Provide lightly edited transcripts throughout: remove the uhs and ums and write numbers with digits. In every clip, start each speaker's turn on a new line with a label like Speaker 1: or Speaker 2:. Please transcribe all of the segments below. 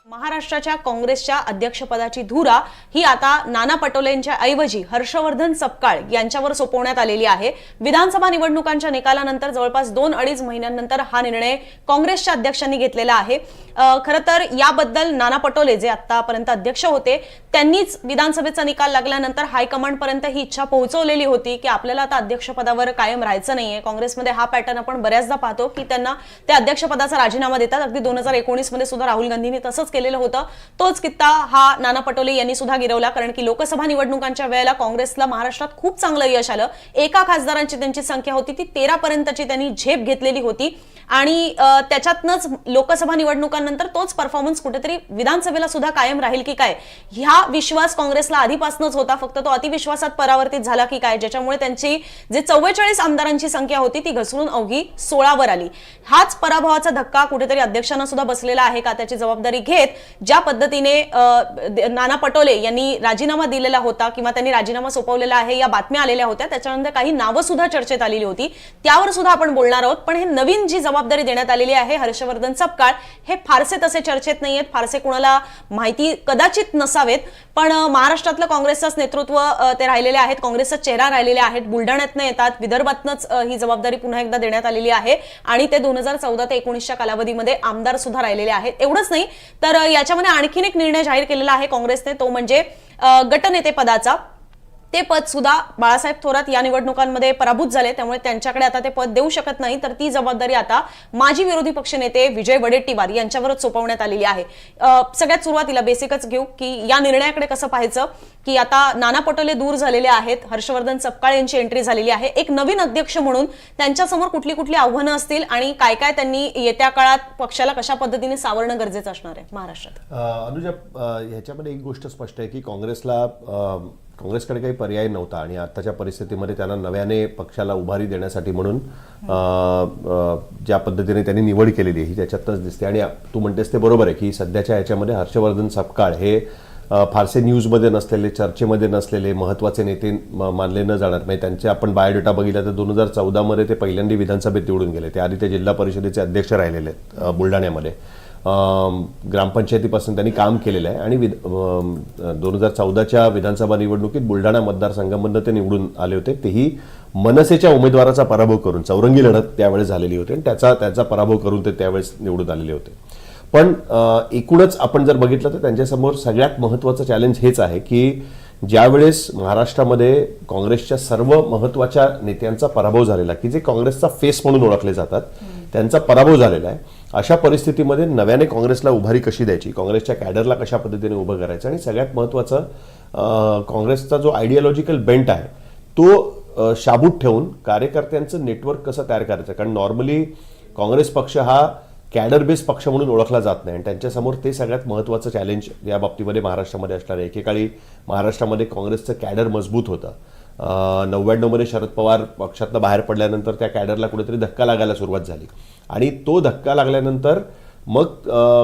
Speaker 1: महाराष्ट्राच्या काँग्रेसच्या अध्यक्षपदाची धुरा ही आता नाना पटोलेंच्या ऐवजी हर्षवर्धन सपकाळ यांच्यावर सोपवण्यात आलेली आहे। विधानसभा निवडणुकांच्या निकालानंतर जवळपास 2-2.5 महिन्यांनंतर हा निर्णय काँग्रेसच्या अध्यक्षांनी घेतलेला आहे। खरं तर याबद्दल नाना पटोले जे आतापर्यंत अध्यक्ष होते त्यांनीच विधानसभेचा निकाल लागल्यानंतर हायकमांड पर्यंत ही इच्छा पोहोचवलेली होती की आपल्याला आता अध्यक्षपदावर कायम राहायचं नाहीये। काँग्रेसमध्ये हा पॅटर्न आपण बऱ्याचदा पाहतो की त्यांना त्या अध्यक्षपदाचा राजीनामा देतात। अगदी 2019 मध्ये सुद्धा राहुल गांधींनी तसंच केलेलं होतं। तोच कित्ता हा नाना पटोले यांनी सुद्धा गिरवला, कारण की लोकसभा निवडणुकांच्या वेळेला काँग्रेसला महाराष्ट्रात खूप चांगलं यश आलं। एका खासदारांची त्यांची संख्या होती ती 13 पर्यंतची त्यांनी झेप घेतलेली होती आणि त्याच्यातनच लोकसभा निवडणुकांनंतर तोच परफॉर्मन्स कुठेतरी विधानसभेला सुद्धा कायम राहील की काय ह्या विश्वास काँग्रेसला आधीपासूनच होता, फक्त तो अतिविश्वासात परावर्तित झाला की काय, ज्याच्यामुळे त्यांची जे 44 आमदारांची संख्या होती ती घसरून अवघी 16 वर आली। हाच पराभवाचा धक्का कुठेतरी अध्यक्षांना सुद्धा बसलेला आहे का, त्याची जबाबदारी घेत ज्या पद्धतीने नाना पटोले यांनी राजीनामा दिलेला होता किंवा त्यांनी राजीनामा सोपवलेला आहे या बातम्या आलेल्या होत्या, त्याच्यानंतर काही नावं सुद्धा चर्चेत आलेली होती, त्यावर सुद्धा आपण बोलणार आहोत। पण हे नवीन जी जबाबदारी देण्यात आलेली आहे हर्षवर्धन सपकाळ हे फारसे तसे चर्चेत नाहीयेत, फारसे कोणाला माहिती कदाचित नसावेत, पण महाराष्ट्रातलं काँग्रेसचंच नेतृत्व ते राहिलेले आहेत, काँग्रेसचा चेहरा राहिलेले आहेत। बुलढाण्यातनं येतात, विदर्भातनंच ही जबाबदारी पुन्हा एकदा देण्यात आलेली आहे आणि ते 2014 ते 19च्या कालावधीमध्ये आमदार सुद्धा राहिलेले आहेत। एवढंच नाही तर याच्यामध्ये आणखीन एक निर्णय जाहीर केलेला आहे काँग्रेसने, तो म्हणजे गटनेते पदाचा। ते पद सुद्धा बाळासाहेब थोरात या निवडणुकांमध्ये पराभूत झाले, त्यामुळे त्यांच्याकडे आता ते पद देऊ शकत नाही, तर ती जबाबदारी आता माजी विरोधी पक्षनेते विजय वडेट्टीवार यांच्यावरच सोपवण्यात आलेली आहे। सगळ्यात सुरुवातीला बेसिकच घेऊ की या निर्णयाकडे कसं पाहायचं की आता नाना पटोले दूर झालेले आहेत, हर्षवर्धन सपकाळ यांची एंट्री झालेली आहे। एक नवीन अध्यक्ष म्हणून त्यांच्यासमोर कुठली कुठली आव्हानं असतील आणि काय काय त्यांनी येत्या काळात पक्षाला कशा पद्धतीने सावरणं गरजेचं असणार आहे महाराष्ट्रात?
Speaker 2: अनुजा, ह्याच्यामध्ये एक गोष्ट स्पष्ट आहे की काँग्रेसकडे काही पर्याय नव्हता आणि आताच्या परिस्थितीमध्ये त्यांना नव्याने पक्षाला उभारी देण्यासाठी म्हणून ज्या पद्धतीने त्यांनी निवड केलेली आहे त्याच्यातच दिसते। आणि तू म्हणतेस ते बरोबर आहे की सध्याच्या ह्याच्यामध्ये हर्षवर्धन सपकाळ हे फारसे न्यूजमध्ये नसलेले, चर्चेमध्ये नसलेले महत्त्वाचे नेते मानले न जाणार। म्हणजे त्यांचे आपण बायोडेटा बघितला तर 2014 मध्ये ते पहिल्यांदा विधानसभेत निवडून गेले, ते आधी ते जिल्हा परिषदेचे अध्यक्ष राहिलेले आहेत बुलढाण्यामध्ये, ग्रामपंचायतीपासून त्यांनी काम केलेलं आहे आणि 2014च्या विधानसभा निवडणुकीत बुलढाणा मतदारसंघामधून ते निवडून आले होते, तेही मनसेच्या उमेदवाराचा पराभव करून। चौरंगी लढत त्यावेळेस झालेली होती आणि त्याचा पराभव करून ते त्यावेळेस निवडून आलेले होते। पण एकूणच आपण जर बघितलं तर त्यांच्यासमोर सगळ्यात महत्त्वाचं चॅलेंज हेच आहे की ज्यावेळेस महाराष्ट्रामध्ये काँग्रेसच्या सर्व महत्त्वाच्या नेत्यांचा पराभव झालेला, की जे काँग्रेसचा फेस म्हणून ओळखले जातात, त्यांचा पराभव झालेला आहे, अशा परिस्थितीमध्ये नव्याने काँग्रेसला उभारी कशी द्यायची, काँग्रेसच्या कॅडरला कशा पद्धतीने उभं करायचं आणि सगळ्यात महत्त्वाचं काँग्रेसचा जो आयडियोलॉजिकल बेंट आहे तो शाबूत ठेवून कार्यकर्त्यांचं नेटवर्क कसं तयार करायचं। कारण नॉर्मली काँग्रेस पक्ष हा कॅडर बेस पक्ष म्हणून ओळखला जात नाही आणि त्यांच्यासमोर ते सगळ्यात महत्त्वाचं चॅलेंज या बाबतीमध्ये महाराष्ट्रामध्ये असणार आहे। एकेकाळी महाराष्ट्रामध्ये काँग्रेसचं कॅडर मजबूत होतं, 99 मध्ये शरद पवार पक्षातनं बाहेर पडल्यानंतर त्या कॅडरला कुठेतरी धक्का लागायला सुरुवात झाली आणि तो धक्का लागल्यानंतर मग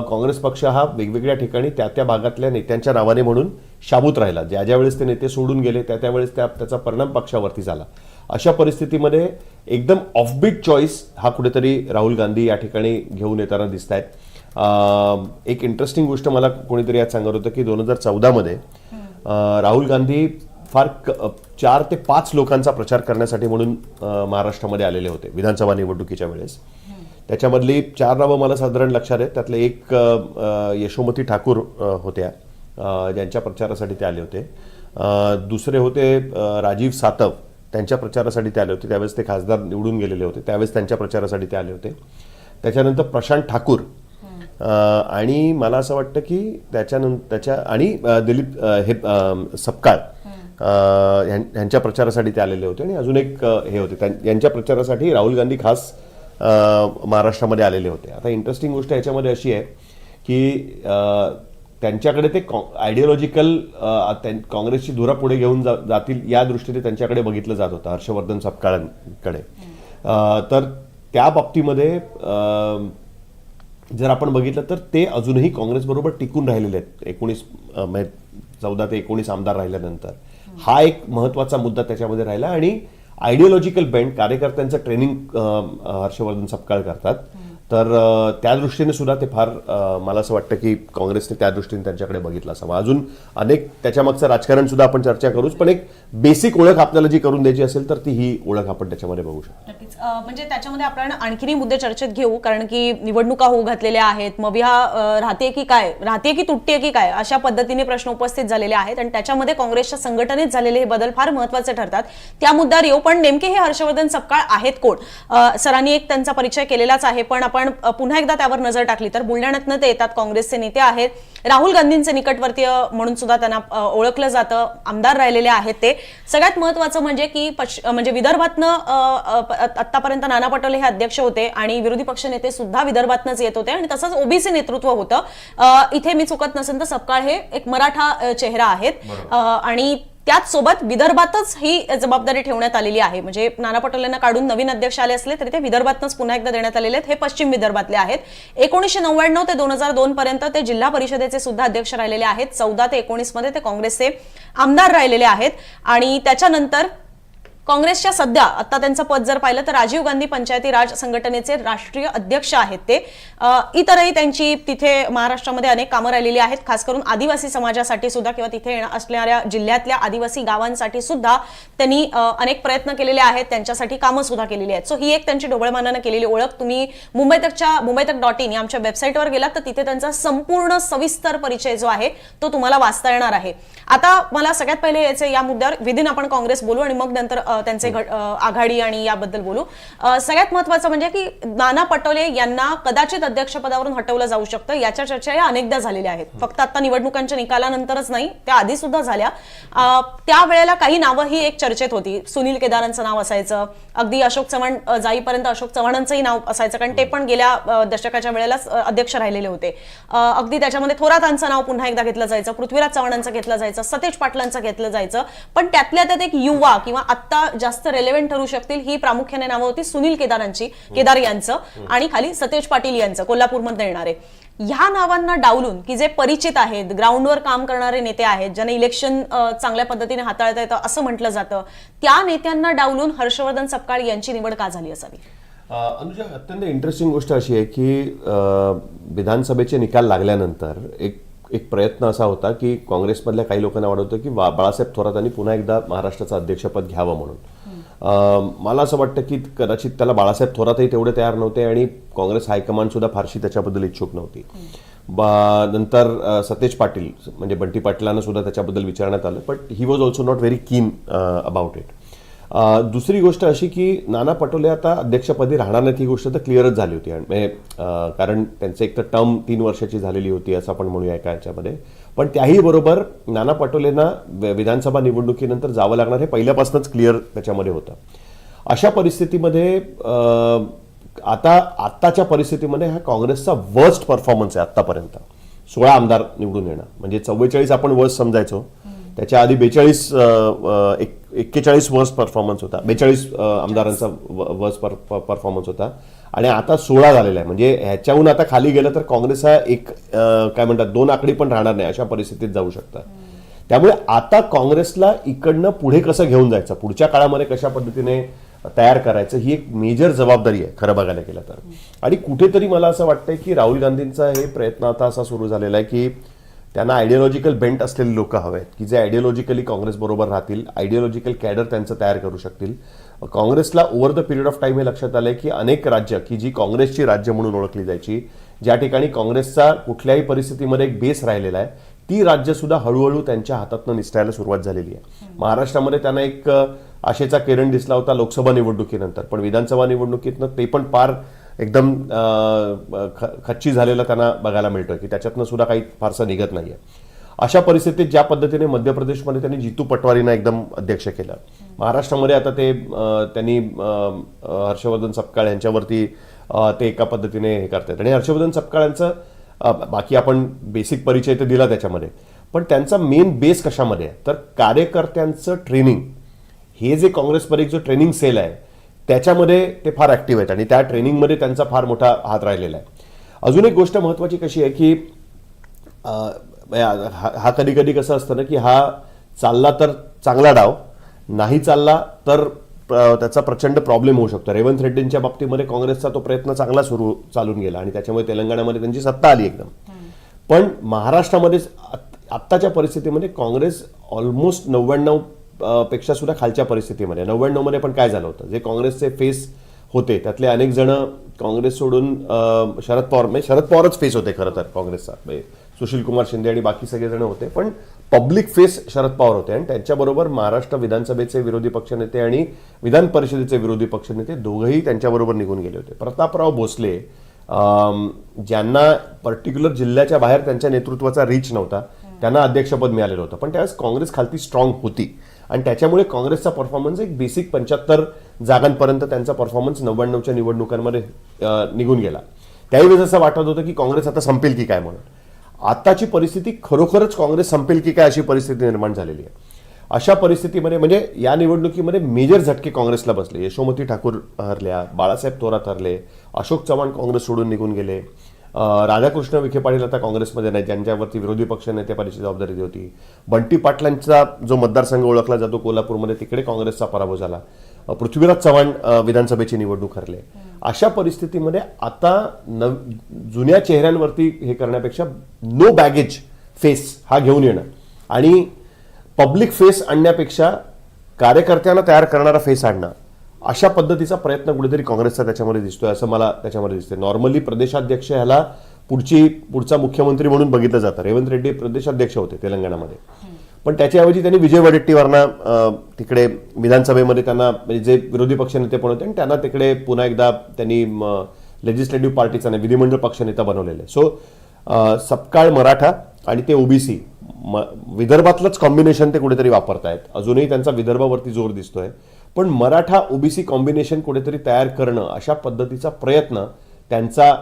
Speaker 2: काँग्रेस पक्ष हा वेगवेगळ्या ठिकाणी त्या भागातल्या नेत्यांच्या नावाने म्हणून शाबूत राहिला। ज्या वेळेस ते नेते सोडून गेले त्यावेळेस त्याचा परिणाम पक्षावरती झाला। अशा परिस्थितीमध्ये एकदम ऑफबीट चॉईस हा कुठेतरी राहुल गांधी या ठिकाणी घेऊन येताना दिसत आहेत। एक इंटरेस्टिंग गोष्ट मला कोणीतरी आज सांगत होतं की 2014 मध्ये राहुल गांधी फार 4 ते 5 लोकांचा प्रचार करण्यासाठी म्हणून महाराष्ट्रामध्ये आलेले होते विधानसभा निवडणुकीच्या वेळेस। त्याच्यामधली 4 नावं मला साधारण लक्षात आहेत, त्यातले एक यशोमती ठाकूर होत्या ज्यांच्या प्रचारासाठी ते आले होते, दुसरे होते राजीव सातव, त्यांच्या प्रचारासाठी ते आले होते, त्यावेळेस ते खासदार निवडून गेलेले होते, त्यावेळेस त्यांच्या प्रचारासाठी ते आले होते। त्याच्यानंतर प्रशांत ठाकूर आणि मला असं वाटतं की त्याच्या आणि दिलीप हे सपकाळ यांच्या प्रचारासाठी ते आलेले होते आणि अजून एक हे होते, यांच्या प्रचारासाठी राहुल गांधी खास महाराष्ट्रामध्ये आलेले होते। आता इंटरेस्टिंग गोष्ट याच्यामध्ये अशी आहे की त्यांच्याकडे ते आयडियोलॉजिकल काँग्रेसची धुरा पुढे घेऊन जातील या दृष्टीने त्यांच्याकडे बघितलं जात होतं हर्षवर्धन सपकाळांकडे। तर त्या बाबतीमध्ये जर आपण बघितलं तर ते अजूनही काँग्रेसबरोबर टिकून राहिलेले आहेत। 14 ते 19 आमदार राहिल्यानंतर हा एक महत्त्वाचा मुद्दा त्याच्यामध्ये राहिला आणि आयडियोलॉजिकल बेंड कार्यकर्त्यांचं ट्रेनिंग हर्षवर्धन सपकाळ करतात तर त्या दृष्टीने सुद्धा ते फार मला असं वाटतं की काँग्रेसने त्या दृष्टीने त्यांच्याकडे बघितलं असावं. अजून अनेक त्याच्यामागचं राजकारण सुद्धा आपण चर्चा करूच, पण एक बेसिक ओळख आपल्याला जी करून द्यायची असेल तर ती ही ओळख आपण त्याच्यामध्ये बघू शकतो.
Speaker 1: नक्कीच. म्हणजे त्याच्यामध्ये आपण आणखीनही मुद्दे चर्चेत घेऊ, कारण की निवडणुका होऊ घातलेल्या आहेत. मग राहते की काय, राहते की तुटते की काय, अशा पद्धतीने प्रश्न उपस्थित झालेले आहेत आणि त्याच्यामध्ये काँग्रेसच्या संघटनेत झालेले हे बदल फार महत्त्वाचे ठरतात. त्या मुद्द्यावर येऊ, पण नेमके हे हर्षवर्धन सपकाळ आहेत कोण? सरांनी एक त्यांचा परिचय केलेलाच आहे, पण आपण पुन्हा एकदा त्यावर नजर टाकली तर बुलढाण्यातनं ते येतात, काँग्रेसचे नेते आहेत, राहुल गांधींचे निकटवर्तीय म्हणून सुद्धा त्यांना ओळखलं जातं, आमदार राहिलेले आहेत ते. सगळ्यात महत्त्वाचं म्हणजे की म्हणजे विदर्भातनं आतापर्यंत नाना पटोले हे अध्यक्ष होते आणि विरोधी पक्षनेते सुद्धा विदर्भातनंच येत होते आणि तसंच ओबीसी नेतृत्व होतं. इथे मी चुकत नसेल तर सपकाळ हे एक मराठा चेहरा आहेत आणि त्याच सोबत विदर्भातच ही जबाबदारी ठेवण्यात आलेली आहे. म्हणजे नाना पटोलेंना काढून नवीन अध्यक्ष आले असले तरी ते विदर्भातच पुन्हा एकदा देण्यात आलेले आहेत. हे पश्चिम विदर्भातले आहेत. 1999 ते 2002 पर्यंत ते जिल्हा परिषदेचे सुद्धा अध्यक्ष राहिलेले आहेत. 14 ते 19 मध्ये ते काँग्रेसचे आमदार राहिलेले आहेत आणि त्याच्यानंतर काँग्रेसच्या सध्या आता त्यांचं पद जर पाहिलं तर राजीव गांधी पंचायती राज संघटनेचे राष्ट्रीय अध्यक्ष आहेत ते. इतरही त्यांची तिथे महाराष्ट्रामध्ये अनेक कामं राहिलेली आहेत, खास करून आदिवासी समाजासाठी सुद्धा किंवा तिथे असणाऱ्या जिल्ह्यातल्या आदिवासी गावांसाठी सुद्धा त्यांनी अनेक प्रयत्न केलेले आहेत, त्यांच्यासाठी कामं सुद्धा केलेली आहेत. सो ही एक त्यांची ढोबळमानानं केलेली ओळख. तुम्ही मुंबईतक.in या आमच्या वेबसाईटवर गेलात तर तिथे त्यांचा संपूर्ण सविस्तर परिचय जो आहे तो तुम्हाला वाचता येणार आहे. आता मला सगळ्यात पहिले याचे या मुद्द्यावर विदिन आपण काँग्रेस बोलू आणि मग नंतर त्यांचे आघाडी आणि याबद्दल बोलू. सगळ्यात महत्त्वाचं म्हणजे की नाना पटोले यांना कदाचित अध्यक्षपदावरून हटवलं जाऊ शकतं, याच्या चर्चा या अनेकदा झालेल्या आहेत. फक्त आता निवडणुकांच्या निकालानंतरच नाही, त्या आधी सुद्धा झाल्या. त्यावेळेला काही नावं ही एक चर्चेत होती. सुनील केदारांचं नाव असायचं, अगदी अशोक चव्हाण जाईपर्यंत अशोक चव्हाणांचंही नाव असायचं, कारण ते पण गेल्या दशकाच्या वेळेलाच अध्यक्ष राहिलेले होते. अगदी त्याच्यामध्ये थोरातांचं नाव पुन्हा एकदा घेतलं जायचं, पृथ्वीराज चव्हाणांचं घेतलं जायचं, सतेज पाटलांचं घेतलं जायचं. पण त्यातल्या त्यात एक युवा किंवा आत्ता जास्त रेलेव्हेंट ठरू शकतील ही प्रामुख्याने नावं होती सुनील केदार यांचं आणि खाली सतेज पाटील यांचं, कोल्हापूरमध्ये येणारे. ह्या नावांना डावलून की जे परिचित आहेत, ग्राउंडवर काम करणारे नेते आहेत, ज्यांना इलेक्शन चांगल्या पद्धतीने हाताळता येतं असं म्हटलं जातं, त्या नेत्यांना डावलून हर्षवर्धन सपकाळ यांची निवड का झाली असावी?
Speaker 2: अनुजा, अत्यंत इंटरेस्टिंग गोष्ट अशी आहे की विधानसभेचे निकाल लागल्यानंतर एक प्रयत्न असा होता की काँग्रेसमधल्या काही लोकांना वाटत होतं की बाळासाहेब थोरातांनी पुन्हा एकदा महाराष्ट्राचं अध्यक्षपद घ्यावं म्हणून. मला असं वाटतं की कदाचित त्याला बाळासाहेब थोरातही तेवढे तयार नव्हते आणि काँग्रेस हायकमांड सुद्धा फारशी त्याच्याबद्दल इच्छुक नव्हती. नंतर सतेज पाटील म्हणजे बंटी पाटलांना सुद्धा त्याच्याबद्दल विचारण्यात आलं, but he was also not very कीन अबाउट इट. दुसरी गोष्ट अशी की नाना पटोले आता अध्यक्षपदी राहणार नाहीत ही गोष्ट तर क्लिअरच झाली होती. आणि कारण त्यांचं एक तर टर्म 3 वर्षाची झालेली होती असं आपण म्हणूया एका याच्यामध्ये. पण त्याही बरोबर नाना पटोलेंना विधानसभा निवडणुकीनंतर जावं लागणार हे पहिल्यापासूनच क्लिअर त्याच्यामध्ये होतं. अशा परिस्थितीमध्ये आत्ताच्या परिस्थितीमध्ये हा काँग्रेसचा वर्स्ट परफॉर्मन्स आहे आत्तापर्यंत. 16 आमदार निवडून येणं म्हणजे 44 आपण वर्स्ट समजायचो, त्याच्या आधी 41 वर्स्ट परफॉर्मन्स होता, 42 आमदारांचा वर्स्ट परफॉर्मन्स होता आणि आता 16 झालेला आहे. म्हणजे ह्याच्याहून आता खाली गेलं तर काँग्रेस हा एक काय म्हणतात 2 आकडी पण राहणार नाही अशा परिस्थितीत जाऊ शकतात. त्यामुळे आता काँग्रेसला इकडनं पुढे कसं घेऊन जायचं, पुढच्या काळामध्ये कशा पद्धतीने तयार करायचं ही एक मेजर जबाबदारी आहे खरं बघायला गेलं तर. आणि कुठेतरी मला असं वाटतंय की राहुल गांधींचा हे प्रयत्न आता असा सुरू झालेला आहे की त्यांना आयडिओलॉजिकल बेंट असलेले लोक हवे आहेत की जे आयडिओलॉजिकली काँग्रेसबरोबर राहतील, आयडिओलॉजिकल कॅडर त्यांचं तयार करू शकतील. काँग्रेसला over the period of time हे लक्षात आलंय की अनेक राज्य की जी काँग्रेसची राज्य म्हणून ओळखली जायची, ज्या ठिकाणी काँग्रेसचा कुठल्याही परिस्थितीमध्ये एक बेस राहिलेला आहे, ती राज्य सुद्धा हळूहळू त्यांच्या हातातनं निसटायला सुरुवात झालेली आहे. महाराष्ट्रामध्ये त्यांना एक आशेचा किरण दिसला होता लोकसभा निवडणुकीनंतर, पण विधानसभा निवडणुकीतनं ते पण पार एकदम खच्ची झालेला त्यांना बघायला मिळतोय की त्याच्यातनं सुद्धा काही फारसं निघत नाहीये. अशा परिस्थितीत ज्या पद्धतीने मध्य प्रदेशमध्ये त्यांनी जितू पटवारींना एकदम अध्यक्ष केलं, महाराष्ट्रामध्ये आता त्यांनी हर्षवर्धन सपकाळ यांच्यावरती ते एका पद्धतीने हे करतात. आणि हर्षवर्धन सपकाळ यांचं बाकी आपण बेसिक परिचय तर दिला त्याच्यामध्ये, पण त्यांचा मेन बेस कशामध्ये आहे तर कार्यकर्त्यांचं ट्रेनिंग. हे जे काँग्रेसमध्ये जो ट्रेनिंग सेल आहे त्याच्यामध्ये ते फार ऍक्टिव्ह आहेत आणि त्या ट्रेनिंगमध्ये त्यांचा फार मोठा हात राहिलेला आहे. अजून एक गोष्ट महत्वाची कशी आहे की हा कधी कधी कसं असतं ना की हा चालला तर चांगला डाव, नाही चालला तर त्याचा प्रचंड प्रॉब्लेम होऊ शकतो. रेवंत रेड्डींच्या बाबतीमध्ये काँग्रेसचा तो प्रयत्न चांगला चालून गेला आणि त्याच्यामुळे तेलंगणामध्ये त्यांची सत्ता आली एकदम. पण महाराष्ट्रामध्ये आत्ताच्या परिस्थितीमध्ये काँग्रेस ऑलमोस्ट 99 पेक्षा सुद्धा खालच्या परिस्थितीमध्ये. 99 मध्ये पण काय झालं होतं, जे काँग्रेसचे फेस होते त्यातले अनेक जण काँग्रेस सोडून शरद पवारच फेस होते खरं तर काँग्रेसचा. सुशील कुमार शिंदे आणि बाकी सगळे जण होते, पण पब्लिक फेस शरद पवार होते. आणि त्यांच्याबरोबर महाराष्ट्र विधानसभेचे विरोधी पक्षनेते आणि विधान परिषदेचे विरोधी पक्षनेते दोघंही त्यांच्याबरोबर निघून गेले होते. प्रतापराव भोसले ज्यांना पर्टिक्युलर जिल्ह्याच्या बाहेर त्यांच्या नेतृत्वाचा रीच नव्हता, त्यांना अध्यक्षपद मिळालेलं होतं. पण त्यावेळेस काँग्रेस खालती स्ट्रॉंग होती आणि त्याच्यामुळे काँग्रेसचा परफॉर्मन्स एक बेसिक 75 जागांपर्यंत त्यांचा परफॉर्मन्स 99च्या निवडणुकांमध्ये निघून गेला. त्यावेळेस असं वाटत होतं की काँग्रेस आता संपेल की काय म्हणून. आताची परिस्थिती खरोखरच काँग्रेस संपेल की काय अशी परिस्थिती निर्माण झालेली आहे. अशा परिस्थितीमध्ये म्हणजे या निवडणुकीमध्ये मेजर झटके काँग्रेसला बसले. यशोमती ठाकूर हरल्या, बाळासाहेब थोरात हरले, अशोक चव्हाण काँग्रेस सोडून निघून गेले, राधाकृष्ण विखे पाटील आता काँग्रेसमध्ये नाही, ज्यांच्यावरती विरोधी पक्ष नेतेपदाची जबाबदारी होती. बंटी पाटलांचा जो मतदारसंघ ओळखला जातो कोल्हापूरमध्ये, तिकडे काँग्रेसचा पराभव झाला. पृथ्वीराज चव्हाण विधानसभेची निवडणूक हरले. अशा परिस्थितीमध्ये आता जुन्या चेहऱ्यांवरती हे करण्यापेक्षा नो बॅगेज फेस हा घेऊन येणं आणि पब्लिक फेस आणण्यापेक्षा कार्यकर्त्यांना तयार करणारा फेस आणणं, अशा पद्धतीचा प्रयत्न कुठेतरी काँग्रेसचा त्याच्यामध्ये दिसतोय असं मला त्याच्यामध्ये दिसतंय. नॉर्मली प्रदेशाध्यक्ष ह्याला पुढचा मुख्यमंत्री म्हणून बघितलं जातं. रेवंत रेड्डी प्रदेशाध्यक्ष होते तेलंगणामध्ये, पण त्याच्याऐवजी त्यांनी विजय वडेट्टीवारांना तिकडे विधानसभेमध्ये त्यांना म्हणजे जे विरोधी पक्षनेते पण होते आणि त्यांना तिकडे पुन्हा एकदा त्यांनी लेजिस्लेटिव्ह पार्टीचा नाही विधिमंडळ पक्षनेता बनवलेले. सो सपकाळ मराठा आणि ते ओबीसी विदर्भातलंच कॉम्बिनेशन ते कुठेतरी वापरतायत. अजूनही त्यांचा विदर्भावरती जोर दिसतोय, पण मराठा ओबीसी कॉम्बिनेशन कुठेतरी तयार करणं अशा पद्धतीचा प्रयत्न त्यांचा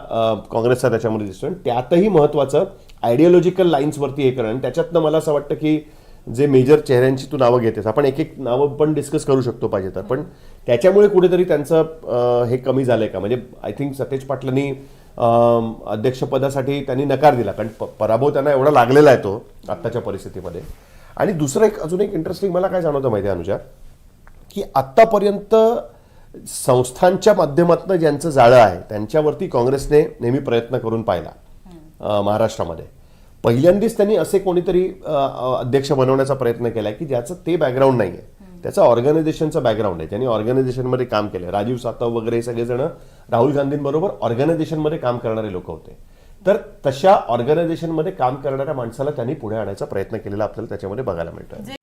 Speaker 2: काँग्रेसचा त्याच्यामध्ये दिसतोय. आणि त्यातही महत्वाचं आयडिओलॉजिकल लाईन्सवरती हे करणं. त्याच्यातनं मला असं वाटतं की जे मेजर चेहऱ्यांची तू नावं घेतेस, आपण एक नावं पण डिस्कस करू शकतो पाहिजे तर, पण त्याच्यामुळे कुठेतरी त्यांचं हे कमी झालंय का. म्हणजे आय थिंक सतेज पाटलांनी अध्यक्षपदासाठी त्यांनी नकार दिला, कारण पराभव त्यांना एवढा लागलेला आहे तो आत्ताच्या परिस्थितीमध्ये. आणि दुसरं अजून एक इंटरेस्टिंग मला काय जाणवतं माहिती आहे अनुजा, की आत्तापर्यंत संस्थांच्या माध्यमातून ज्यांचं जाळं आहे त्यांच्यावरती काँग्रेसने नेहमी प्रयत्न करून पाहिला. महाराष्ट्रामध्ये पहिल्यांदाच त्यांनी असे कोणीतरी अध्यक्ष बनवण्याचा प्रयत्न केला की ज्याचं ते बॅकग्राऊंड नाही आहे, त्याचं ऑर्गनायझेशनचं बॅकग्राऊंड आहे, ज्यांनी ऑर्गनायझेशनमध्ये काम केलं. राजीव सातव वगैरे हे सगळेजण राहुल गांधींबरोबर ऑर्गनायझेशनमध्ये काम करणारे लोक होते. तर तशा ऑर्गनायझेशनमध्ये काम करणाऱ्या माणसाला त्यांनी पुढे आणायचा प्रयत्न केलेला आपल्याला त्याच्यामध्ये बघायला मिळतोय.